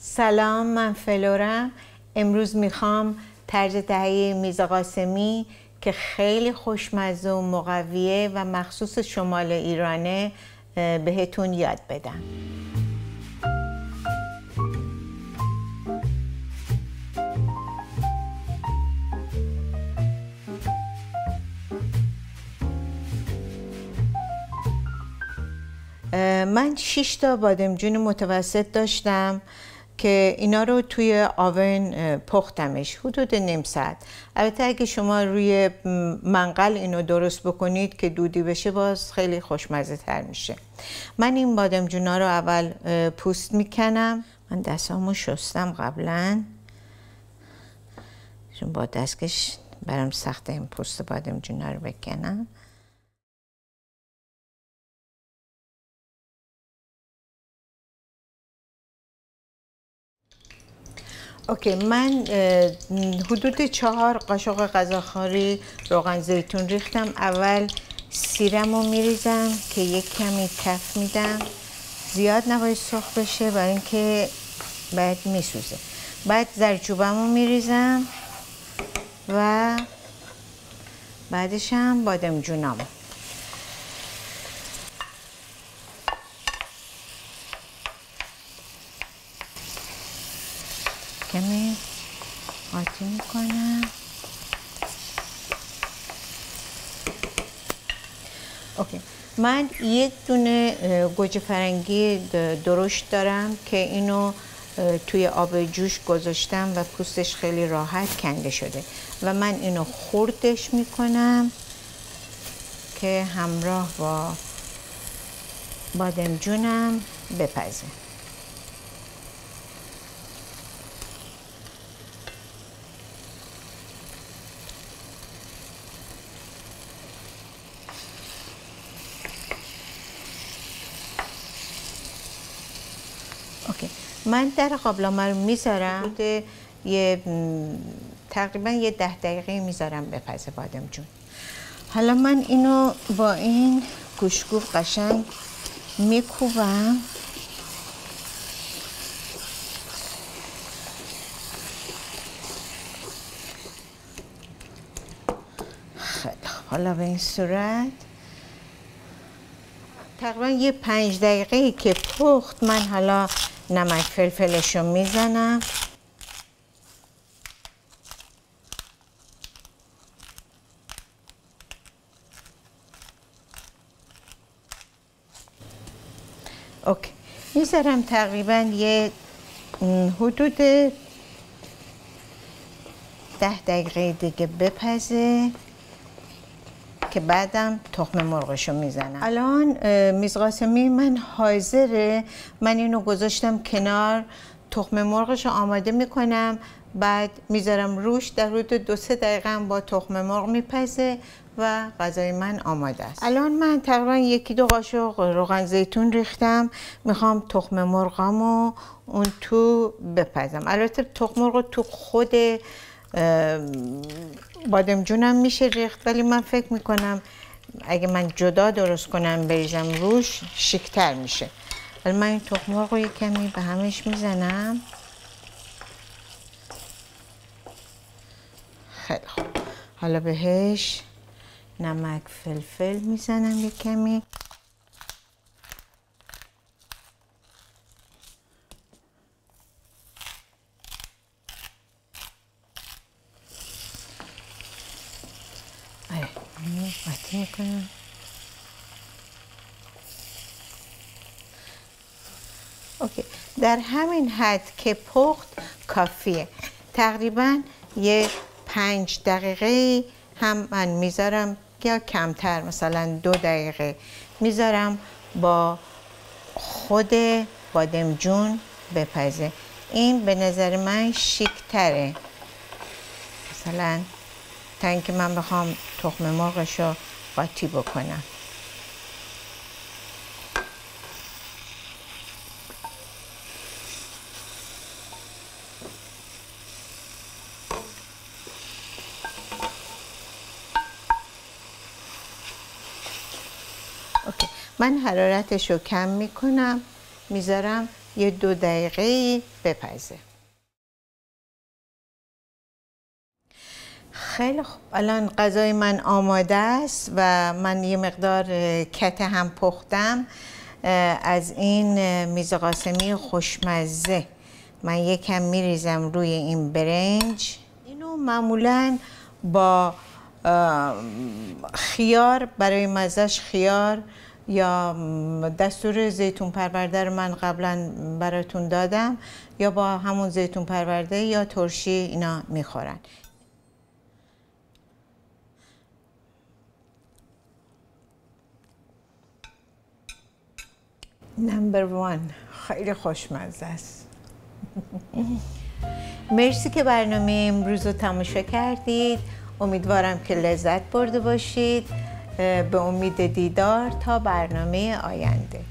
سلام، من فلورم. امروز میخوام طرز تهیه میز قاسمی که خیلی خوشمزه و مقویه و مخصوص شمال ایرانه بهتون یاد بدم. من 6 تا بادمجون متوسط داشتم که اینا رو توی آون پختمش حدود نیم ساعت. البته اگه شما روی منقل اینو درست بکنید که دودی بشه باز خیلی خوشمزه تر میشه. من این بادمجونا رو اول پوست میکنم. من دستامو شستم قبلا چون با دستکش برام سخته این پوست بادمجونا رو بکنم. اوکی، من حدود 4 قاشق غذاخوری روغن زیتون ریختم. اول سیرم رو میریزم که یک کمی تف میدم، زیاد نباید سرخ بشه برای اینکه بعد میسوزه. بعد زردچوبم رو میریزم و بعدش هم بادمجونامو. کمی قاطی میکنم. اوکی، من یک دونه گوجه فرنگی درشت دارم که اینو توی آب جوش گذاشتم و پوستش خیلی راحت کنده شده و من اینو خردش میکنم که همراه با بادمجونم بپزه. اوکی، من در قابلمه رو میذارم تقریبا یه 10 دقیقه میذارم بپزه بادمجون. حالا من اینو با این گوشتکوب قشنگ میکوبم. خیلی خوب، حالا به این صورت تقریبا یه 5 دقیقه که پخت، من حالا نمک فلفلش رو میزنم. اوکی، میذارم تقریبا یه حدود 10 دقیقه دیگه بپزه که بعدم تخم مرغشو میزنم. الان میز قاسمی من حاضره. من اینو گذاشتم کنار، تخم مرغشو آماده میکنم، بعد میذارم روش. در حدود 2-3 دقیقه هم با تخم مرغ میپزه و غذای من آماده است. الان من تقریبا 1-2 قاشق روغن زیتون ریختم. میخوام تخم مرغامو اون تو بپزم. البته تخم مرغ تو خود بادمجونم میشه ریخت، ولی من فکر میکنم اگه من جدا درست کنم بریزم روش شیک‌تر میشه. ولی من این تخم مرغ رو یک کمی به همش میزنم. خیلی خوب، حالا بهش نمک فلفل میزنم یک کمی. قاطی میکنم. اوکی، در همین حد که پخت کافیه. تقریبا یه 5 دقیقه هم من میذارم یا کمتر، مثلا 2 دقیقه میذارم با خود بادمجون بپزه. این به نظر من شیک تره، مثلا تا اینکه من بخوام تخم مرغش رو قاطی بکنم. اوکی. من حرارتش رو کم میکنم، میذارم یه 2 دقیقه بپزه. خیلی خوب، الان غذای من آماده است و من یه مقدار کته هم پختم. از این میز قاسمی خوشمزه من یکم میریزم روی این برنج. اینو معمولاً با خیار، برای مزهش خیار یا دستور زیتون پرورده رو من قبلا براتون دادم، یا با همون زیتون پرورده یا ترشی اینا میخورن. نمبر 1 خیلی خوشمزه است. مرسی که برنامه امروز رو تماشا کردید. امیدوارم که لذت برده باشید. به امید دیدار تا برنامه آینده.